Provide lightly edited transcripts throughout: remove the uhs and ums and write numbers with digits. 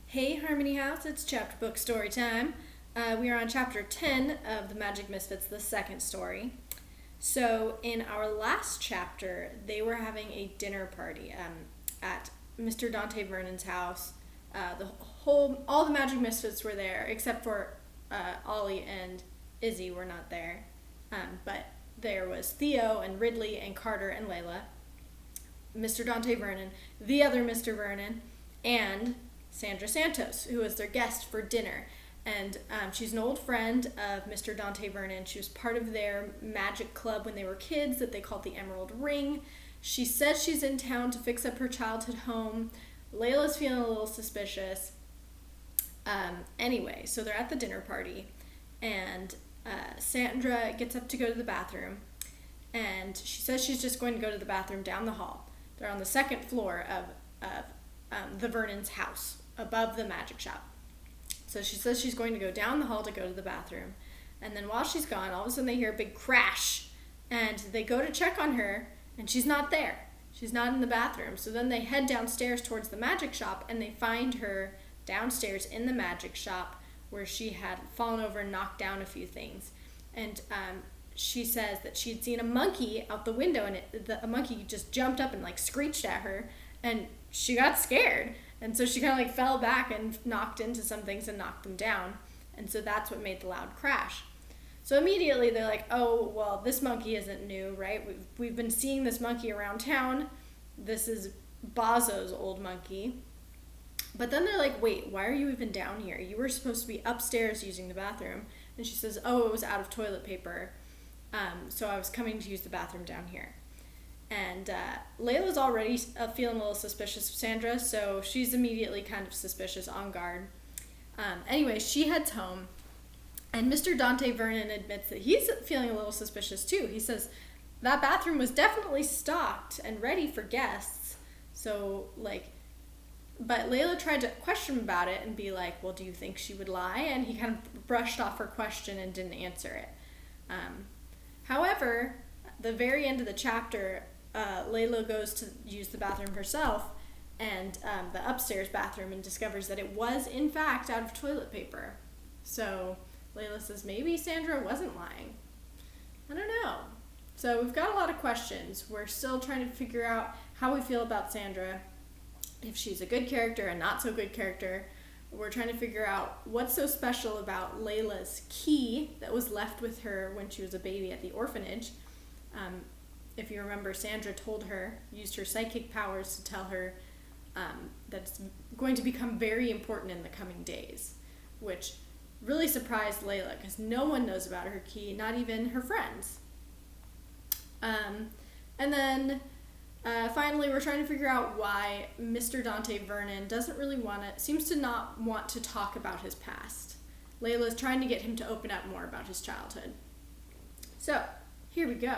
Hey Harmony House, it's chapter book story time. We are on chapter 10 of the Magic Misfits, the second story. So, in our last chapter, they were having a dinner party at Mr. Dante Vernon's house. All the Magic Misfits were there, except for Ollie and Izzy were not there. But there was Theo and Ridley and Carter and Layla, Mr. Dante Vernon, the other Mr. Vernon, and Sandra Santos, who was their guest for dinner. And she's an old friend of Mr. Dante Vernon. She was part of their magic club when they were kids that they called the Emerald Ring. She says she's in town to fix up her childhood home. Layla's feeling a little suspicious. Anyway, so they're at the dinner party, and Sandra gets up to go to the bathroom, and she says she's just going to go to the bathroom down the hall. They're on the second floor of the Vernon's house, above the magic shop. So she says she's going to go down the hall to go to the bathroom. And then while she's gone, all of a sudden they hear a big crash. And they go to check on her, and she's not there. She's not in the bathroom. So then they head downstairs towards the magic shop, and they find her downstairs in the magic shop where she had fallen over and knocked down a few things. And she says that she'd seen a monkey out the window, and a monkey just jumped up and screeched at her, and she got scared. And so she kind of fell back and knocked into some things and knocked them down. And so that's what made the loud crash. So immediately they're like, oh, well, this monkey isn't new, right? We've been seeing this monkey around town. This is Bazo's old monkey. But then they're like, wait, why are you even down here? You were supposed to be upstairs using the bathroom. And she says, oh, it was out of toilet paper. So I was coming to use the bathroom down here. And Layla's already feeling a little suspicious of Sandra, so she's immediately kind of suspicious, on guard. Anyway, she heads home, and Mr. Dante Vernon admits that he's feeling a little suspicious too. He says that bathroom was definitely stocked and ready for guests. So, but Layla tried to question him about it and be like, well, do you think she would lie? And he kind of brushed off her question and didn't answer it. However, the very end of the chapter, Layla goes to use the bathroom herself, and the upstairs bathroom, and discovers that it was in fact out of toilet paper. So Layla says maybe Sandra wasn't lying. I don't know. So we've got a lot of questions. We're still trying to figure out how we feel about Sandra, if she's a good character, a not so good character. We're trying to figure out what's so special about Layla's key that was left with her when she was a baby at the orphanage. If you remember, Sandra used her psychic powers to tell her that it's going to become very important in the coming days, which really surprised Layla because no one knows about her key, not even her friends. And then finally, we're trying to figure out why Mr. Dante Vernon seems to not want to talk about his past. Layla's trying to get him to open up more about his childhood. So, here we go.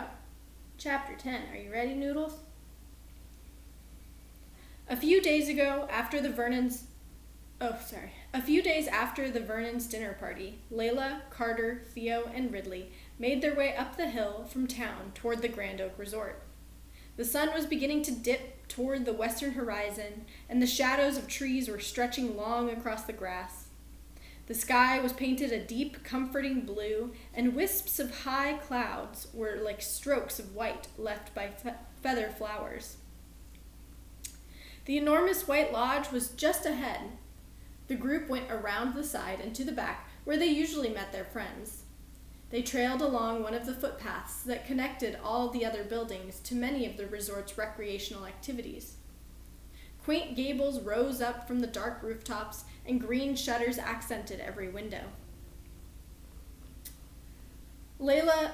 Chapter 10. Are you ready, Noodles? A few days after the Vernons' dinner party, Layla, Carter, Theo, and Ridley made their way up the hill from town toward the Grand Oak Resort. The sun was beginning to dip toward the western horizon, and the shadows of trees were stretching long across the grass. The sky was painted a deep, comforting blue, and wisps of high clouds were like strokes of white left by feather flowers. The enormous white lodge was just ahead. The group went around the side and to the back, where they usually met their friends. They trailed along one of the footpaths that connected all the other buildings to many of the resort's recreational activities. Quaint gables rose up from the dark rooftops, and green shutters accented every window. Layla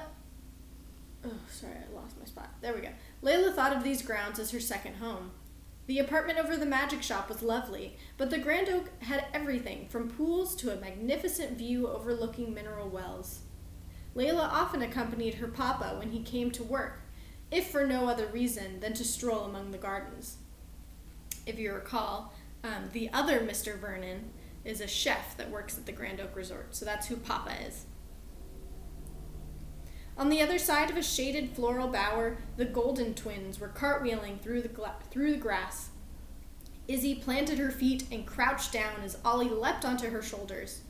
thought of these grounds as her second home. The apartment over the magic shop was lovely, but the Grand Oak had everything from pools to a magnificent view overlooking mineral wells. Layla often accompanied her papa when he came to work, if for no other reason than to stroll among the gardens. If you recall, the other Mr. Vernon is a chef that works at the Grand Oak Resort, so that's who Papa is. On the other side of a shaded floral bower, the Golden twins were cartwheeling through the grass. Izzy planted her feet and crouched down as Ollie leapt onto her shoulders.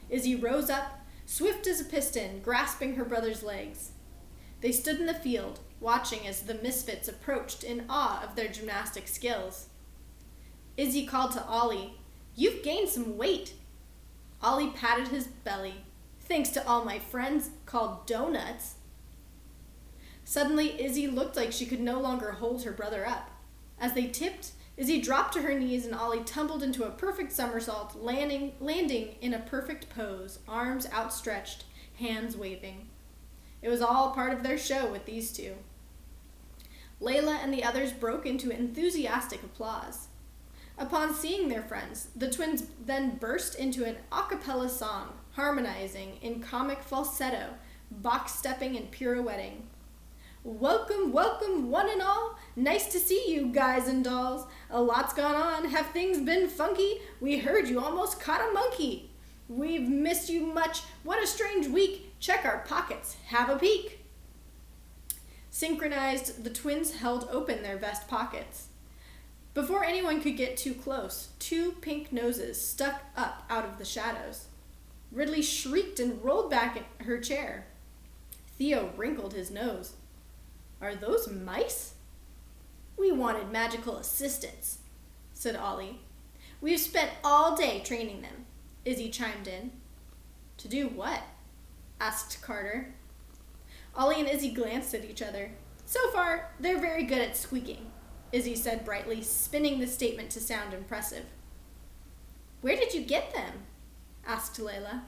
Izzy rose up, swift as a piston, grasping her brother's legs. They stood in the field, watching as the Misfits approached in awe of their gymnastic skills. Izzy called to Ollie, "You've gained some weight." Ollie patted his belly, "Thanks to all my friends called donuts." Suddenly, Izzy looked like she could no longer hold her brother up. As they tipped, Izzy dropped to her knees and Ollie tumbled into a perfect somersault, landing in a perfect pose, arms outstretched, hands waving. It was all part of their show with these two. Layla and the others broke into enthusiastic applause. Upon seeing their friends, the twins then burst into an a cappella song, harmonizing in comic falsetto, box-stepping and pirouetting. "Welcome, welcome, one and all. Nice to see you, guys and dolls. A lot's gone on. Have things been funky? We heard you almost caught a monkey. We've missed you much. What a strange week. Check our pockets. Have a peek." Synchronized, the twins held open their vest pockets. Before anyone could get too close, two pink noses stuck up out of the shadows. Ridley shrieked and rolled back in her chair. Theo wrinkled his nose. "Are those mice?" "We wanted magical assistants," said Ollie. "We've spent all day training them," Izzy chimed in. "To do what?" asked Carter. Ollie and Izzy glanced at each other. "So far, they're very good at squeaking," Izzy said brightly, spinning the statement to sound impressive. "Where did you get them?" asked Layla.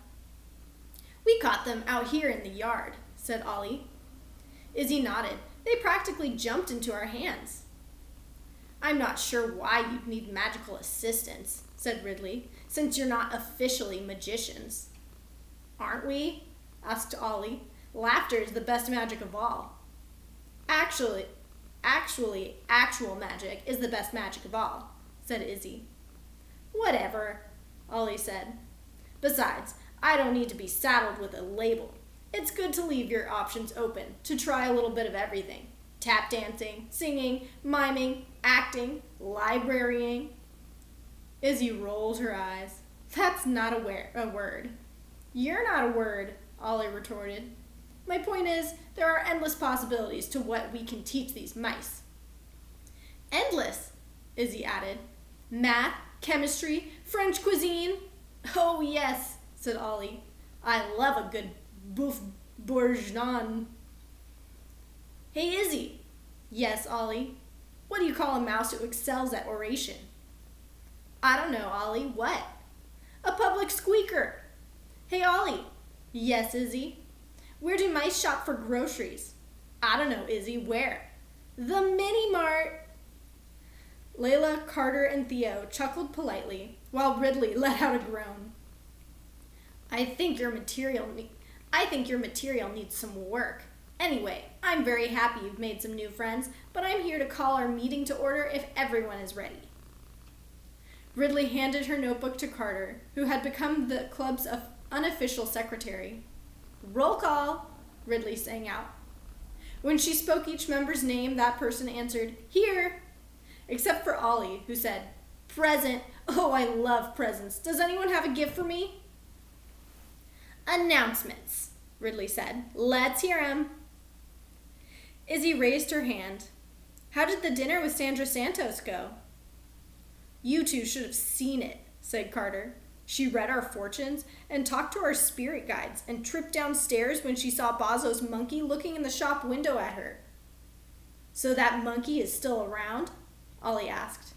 "We caught them out here in the yard," said Ollie. Izzy nodded. "They practically jumped into our hands." "I'm not sure why you'd need magical assistants," said Ridley, "since you're not officially magicians." "Aren't we?" asked Ollie. "Laughter is the best magic of all." Actually, actual magic is the best magic of all," said Izzy. "Whatever," Ollie said. "Besides, I don't need to be saddled with a label. It's good to leave your options open, to try a little bit of everything. Tap dancing, singing, miming, acting, librarying." Izzy rolled her eyes. "That's not a word." "You're not a word," Ollie retorted. "My point is, there are endless possibilities to what we can teach these mice." "Endless," Izzy added. "Math, chemistry, French cuisine." "Oh, yes," said Ollie. "I love a good bouffe bourguignon." "Hey, Izzy." "Yes, Ollie." "What do you call a mouse who excels at oration?" "I don't know, Ollie. What?" "A public squeaker." "Hey, Ollie." "Yes, Izzy." "Where do mice shop for groceries?" "I don't know, Izzy. Where?" "The mini mart." Layla, Carter, and Theo chuckled politely, while Ridley let out a groan. I think your material needs some work. Anyway, I'm very happy you've made some new friends, but I'm here to call our meeting to order if everyone is ready." Ridley handed her notebook to Carter, who had become the club's unofficial secretary. "Roll call," Ridley sang out. When she spoke each member's name, that person answered, "Here," except for Ollie, who said, "Present. Oh, I love presents. Does anyone have a gift for me?" "Announcements," Ridley said. "Let's hear 'em." Izzy raised her hand. "How did the dinner with Sandra Santos go?" "You two should have seen it," said Carter. "She read our fortunes and talked to our spirit guides and tripped downstairs when she saw Bozo's monkey looking in the shop window at her." "So that monkey is still around?" Ollie asked.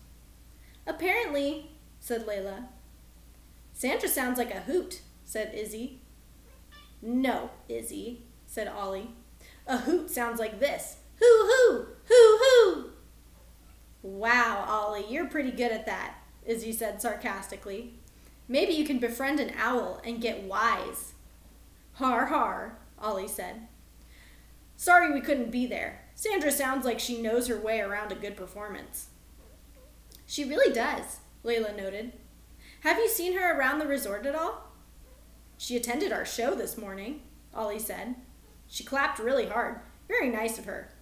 "Apparently," said Layla. "Sandra sounds like a hoot," said Izzy. "No, Izzy," said Ollie. "A hoot sounds like this. Hoo-hoo! Hoo-hoo!" "Wow, Ollie, you're pretty good at that," Izzy said sarcastically. "Maybe you can befriend an owl and get wise." "Har har," Ollie said. "Sorry we couldn't be there. Sandra sounds like she knows her way around a good performance." "She really does," Layla noted. "Have you seen her around the resort at all?" "She attended our show this morning," Ollie said. "She clapped really hard. Very nice of her."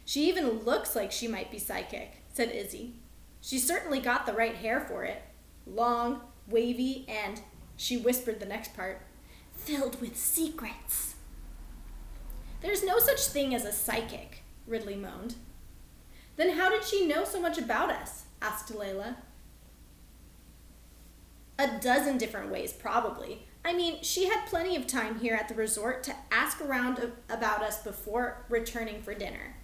"She even looks like she might be psychic," said Izzy. She certainly got the right hair for it. Long, wavy, and, she whispered the next part, filled with secrets. There's no such thing as a psychic, Ridley moaned. Then how did she know so much about us? Asked Layla. A dozen different ways, probably. I mean, she had plenty of time here at the resort to ask around about us before returning for dinner,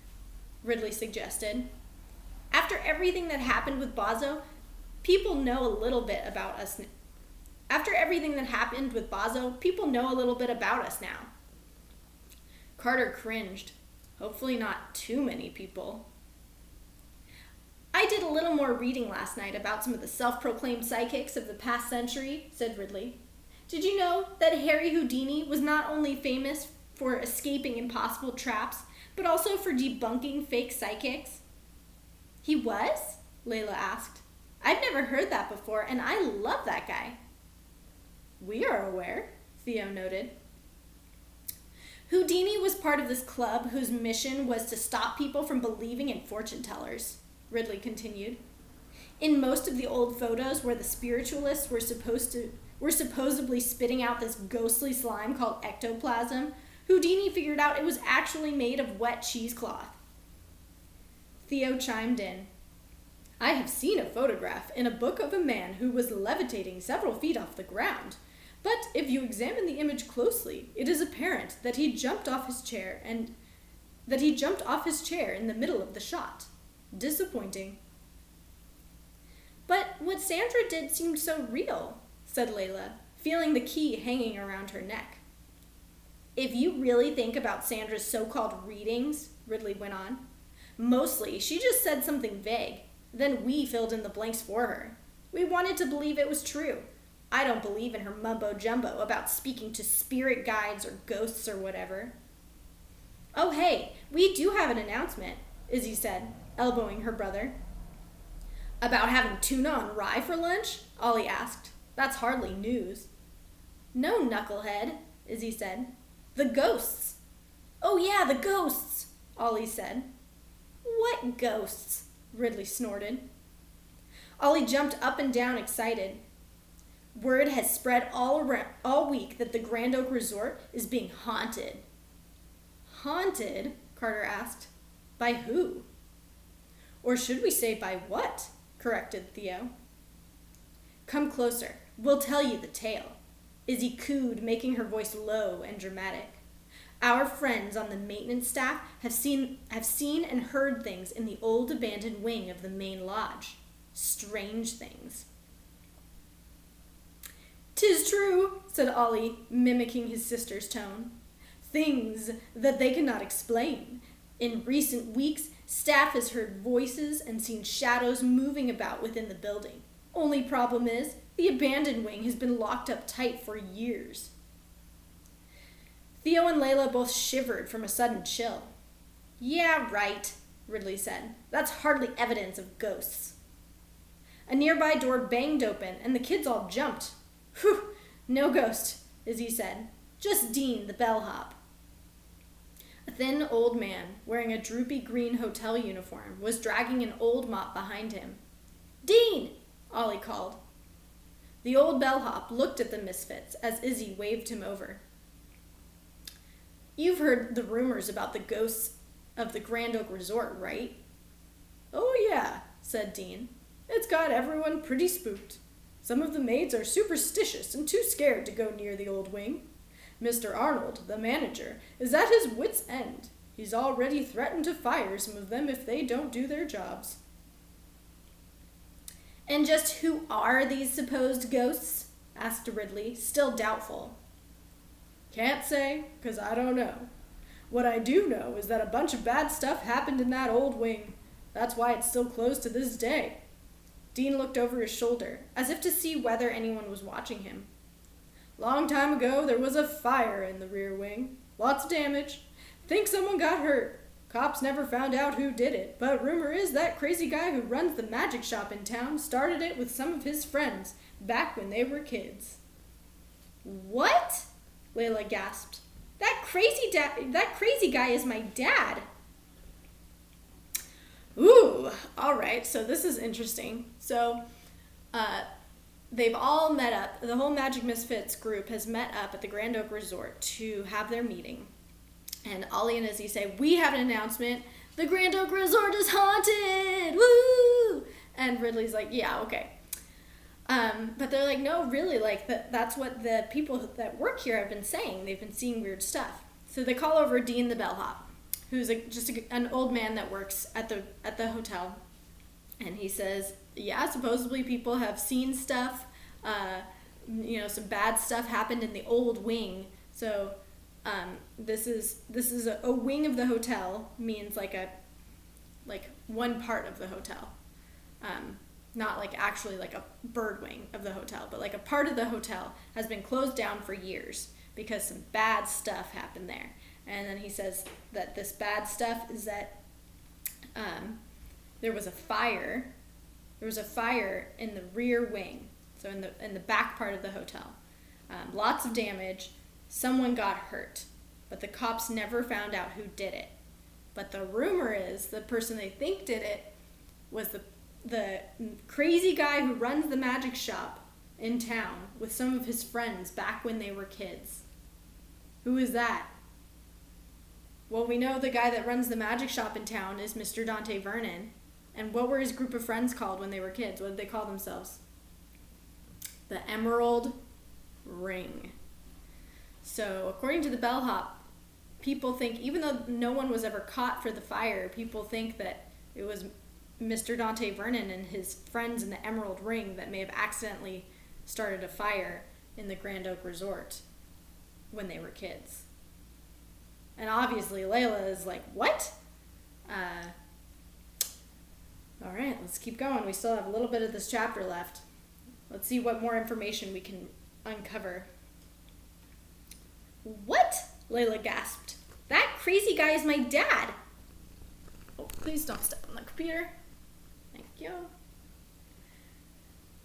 Ridley suggested. After everything that happened with Bozo, people know a little bit about us. After everything that happened with Bozo, people know a little bit about us now. Carter cringed. Hopefully not too many people. I did a little more reading last night about some of the self-proclaimed psychics of the past century, said Ridley. Did you know that Harry Houdini was not only famous for escaping impossible traps, but also for debunking fake psychics? He was? Layla asked. I've never heard that before, and I love that guy. We are aware, Theo noted. Houdini was part of this club whose mission was to stop people from believing in fortune tellers, Ridley continued. In most of the old photos where the spiritualists were supposedly spitting out this ghostly slime called ectoplasm, Houdini figured out it was actually made of wet cheesecloth. Theo chimed in. I have seen a photograph in a book of a man who was levitating several feet off the ground. But if you examine the image closely, it is apparent that he jumped off his chair in the middle of the shot. Disappointing. But what Sandra did seemed so real, said Layla, feeling the key hanging around her neck. If you really think about Sandra's so-called readings, Ridley went on, mostly she just said something vague. Then we filled in the blanks for her. We wanted to believe it was true. I don't believe in her mumbo-jumbo about speaking to spirit guides or ghosts or whatever. Oh, hey, we do have an announcement, Izzy said, elbowing her brother. About having tuna on rye for lunch? Ollie asked. That's hardly news. No, knucklehead, Izzy said. The ghosts. Oh, yeah, the ghosts, Ollie said. What ghosts? Ridley snorted. Ollie jumped up and down, excited. Word has spread all week that the Grand Oak Resort is being haunted. Haunted? Carter asked. By who? Or should we say by what? Corrected Theo. Come closer. We'll tell you the tale. Izzy cooed, making her voice low and dramatic. Our friends on the maintenance staff have seen and heard things in the old abandoned wing of the main lodge. Strange things. 'Tis true, said Ollie, mimicking his sister's tone. Things that they cannot explain. In recent weeks, staff has heard voices and seen shadows moving about within the building. Only problem is, the abandoned wing has been locked up tight for years. Theo and Layla both shivered from a sudden chill. Yeah, right, Ridley said. That's hardly evidence of ghosts. A nearby door banged open, and the kids all jumped. Whew, no ghost, Izzy said. Just Dean, the bellhop. A thin old man, wearing a droopy green hotel uniform, was dragging an old mop behind him. Dean! Ollie called. The old bellhop looked at the Misfits as Izzy waved him over. You've heard the rumors about the ghosts of the Grand Oak Resort, right? Oh, yeah, said Dean. It's got everyone pretty spooked. Some of the maids are superstitious and too scared to go near the old wing. Mr. Arnold, the manager, is at his wit's end. He's already threatened to fire some of them if they don't do their jobs. And just who are these supposed ghosts? Asked Ridley, still doubtful. Can't say, 'cause I don't know. What I do know is that a bunch of bad stuff happened in that old wing. That's why it's still closed to this day. Dean looked over his shoulder, as if to see whether anyone was watching him. Long time ago, there was a fire in the rear wing. Lots of damage. Think someone got hurt. Cops never found out who did it, but rumor is that crazy guy who runs the magic shop in town started it with some of his friends back when they were kids. What? Layla gasped. That crazy guy is my dad. Ooh, all right. So this is interesting. So they've all met up. The whole Magic Misfits group has met up at the Grand Oak Resort to have their meeting. And Ollie and Izzy say, we have an announcement. The Grand Oak Resort is haunted! Woo! And Ridley's like, yeah, okay. But they're like, no, really, like that's what the people that work here have been saying. They've been seeing weird stuff. So they call over Dean the bellhop, who's an old man that works at the hotel. And he says, yeah, supposedly people have seen stuff. Some bad stuff happened in the old wing. So this is a wing of the hotel, means like one part of the hotel. Not like actually like a bird wing of the hotel, but like a part of the hotel has been closed down for years because some bad stuff happened there. And then he says that this bad stuff is that there was a fire. There was a fire in the rear wing, so in the back part of the hotel. Lots of damage. Someone got hurt, but the cops never found out who did it. But the rumor is the person they think did it was the crazy guy who runs the magic shop in town with some of his friends back when they were kids. Who is that? Well, we know the guy that runs the magic shop in town is Mr. Dante Vernon. And what were his group of friends called when they were kids? What did they call themselves? The Emerald Ring. So, according to the bellhop, people think, even though no one was ever caught for the fire, people think that it was Mr. Dante Vernon and his friends in the Emerald Ring that may have accidentally started a fire in the Grand Oak Resort when they were kids. And obviously Layla is like, what? All right, let's keep going. We still have a little bit of this chapter left. Let's see what more information we can uncover. What? Layla gasped. That crazy guy is my dad. Oh, please don't step on the computer. Thank you.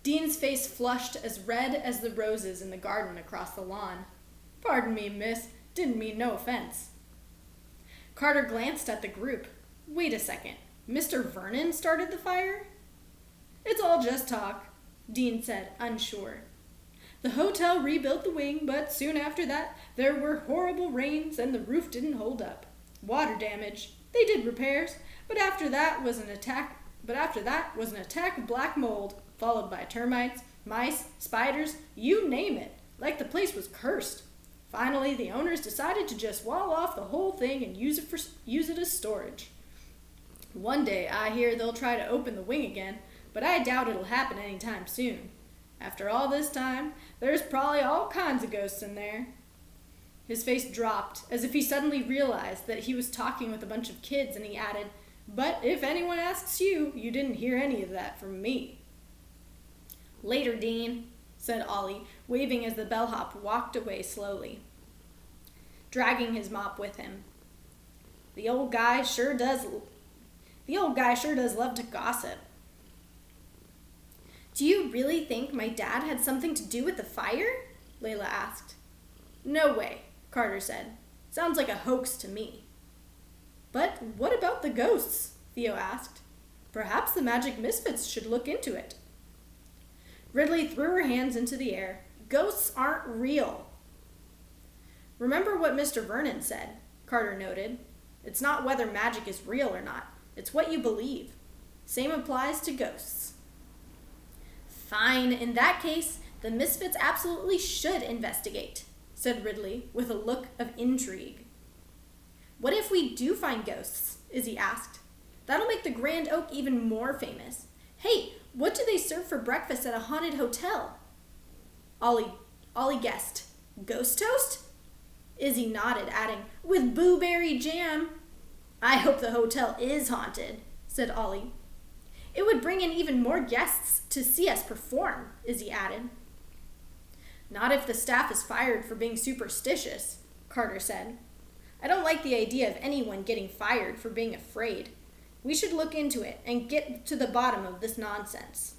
Dean's face flushed as red as the roses in the garden across the lawn. Pardon me, miss. Didn't mean no offense. Carter glanced at the group. Wait a second. Mr. Vernon started the fire? It's all just talk, Dean said, unsure. The hotel rebuilt the wing, but soon after that, there were horrible rains and the roof didn't hold up. Water damage. They did repairs, but after that was an attack of black mold, followed by termites, mice, spiders, you name it, like the place was cursed. Finally, the owners decided to just wall off the whole thing and use it as storage. One day, I hear they'll try to open the wing again, but I doubt it'll happen anytime soon. After all this time, there's probably all kinds of ghosts in there. His face dropped, as if he suddenly realized that he was talking with a bunch of kids, and he added, but if anyone asks you, you didn't hear any of that from me. Later, Dean, said Ollie, waving as the bellhop walked away slowly, dragging his mop with him. The old guy sure does love to gossip. Do you really think my dad had something to do with the fire? Layla asked. No way, Carter said. Sounds like a hoax to me. But what about the ghosts? Theo asked. Perhaps the Magic Misfits should look into it. Ridley threw her hands into the air. Ghosts aren't real. Remember what Mr. Vernon said, Carter noted. It's not whether magic is real or not. It's what you believe. Same applies to ghosts. Fine, in that case, the Misfits absolutely should investigate, said Ridley with a look of intrigue. What if we do find ghosts? Izzy asked. That'll make the Grand Oak even more famous. Hey, what do they serve for breakfast at a haunted hotel? Ollie guessed. Ghost toast? Izzy nodded, adding, with blueberry jam. I hope the hotel is haunted, said Ollie. It would bring in even more guests to see us perform, Izzy added. Not if the staff is fired for being superstitious, Carter said. I don't like the idea of anyone getting fired for being afraid. We should look into it and get to the bottom of this nonsense.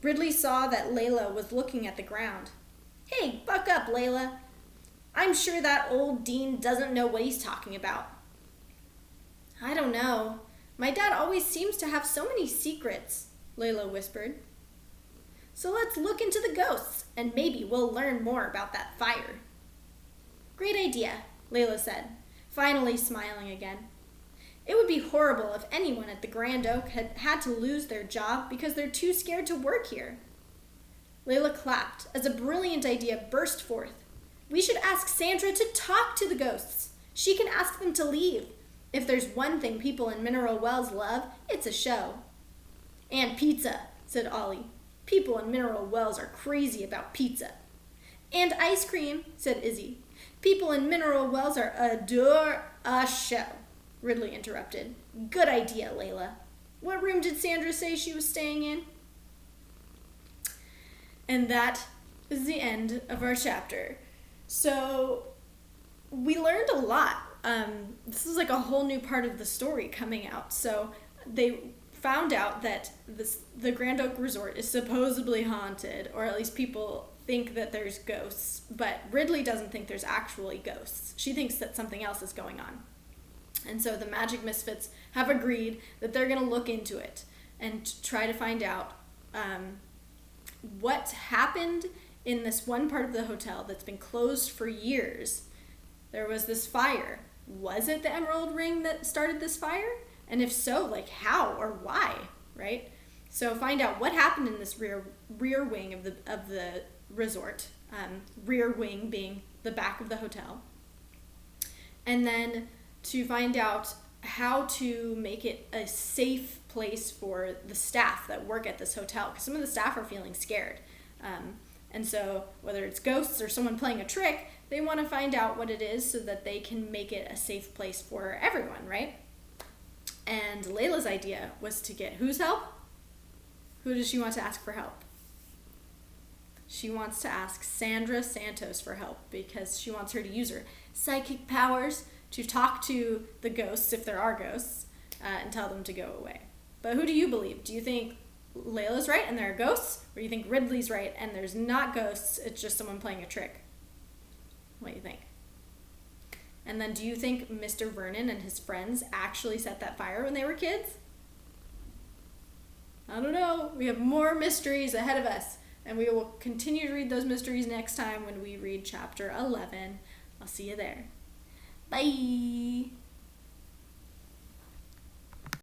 Ridley saw that Layla was looking at the ground. Hey, buck up, Layla. I'm sure that old Dean doesn't know what he's talking about. I don't know. My dad always seems to have so many secrets, Layla whispered. So let's look into the ghosts, and maybe we'll learn more about that fire. Great idea, Layla said, finally smiling again. It would be horrible if anyone at the Grand Oak had to lose their job because they're too scared to work here. Layla clapped as a brilliant idea burst forth. We should ask Sandra to talk to the ghosts. She can ask them to leave. If there's one thing people in Mineral Wells love, it's a show. And pizza, said Ollie. People in Mineral Wells are crazy about pizza. And ice cream, said Izzy. People in Mineral Wells adore a show, Ridley interrupted. Good idea, Layla. What room did Sandra say she was staying in? And that is the end of our chapter. So we learned a lot. This is like a whole new part of the story coming out. So they found out that the Grand Oak Resort is supposedly haunted, or at least people think that there's ghosts, but Ridley doesn't think there's actually ghosts. She thinks that something else is going on. And so the Magic Misfits have agreed that they're going to look into it and try to find out what happened in this one part of the hotel that's been closed for years. There was this fire. Was it the Emerald Ring that started this fire? And if so, like how or why, right? So find out what happened in this rear wing of the resort, rear wing being the back of the hotel. And then to find out how to make it a safe place for the staff that work at this hotel, because some of the staff are feeling scared. And so whether it's ghosts or someone playing a trick, they want to find out what it is so that they can make it a safe place for everyone, right? And Layla's idea was to get whose help? Who does she want to ask for help? She wants to ask Sandra Santos for help because she wants her to use her psychic powers to talk to the ghosts, if there are ghosts, and tell them to go away. But who do you believe? Do you think Layla's right and there are ghosts? Or do you think Ridley's right and there's not ghosts, it's just someone playing a trick? What do you think? And then do you think Mr. Vernon and his friends actually set that fire when they were kids? I don't know. We have more mysteries ahead of us. And we will continue to read those mysteries next time when we read chapter 11. I'll see you there. Bye!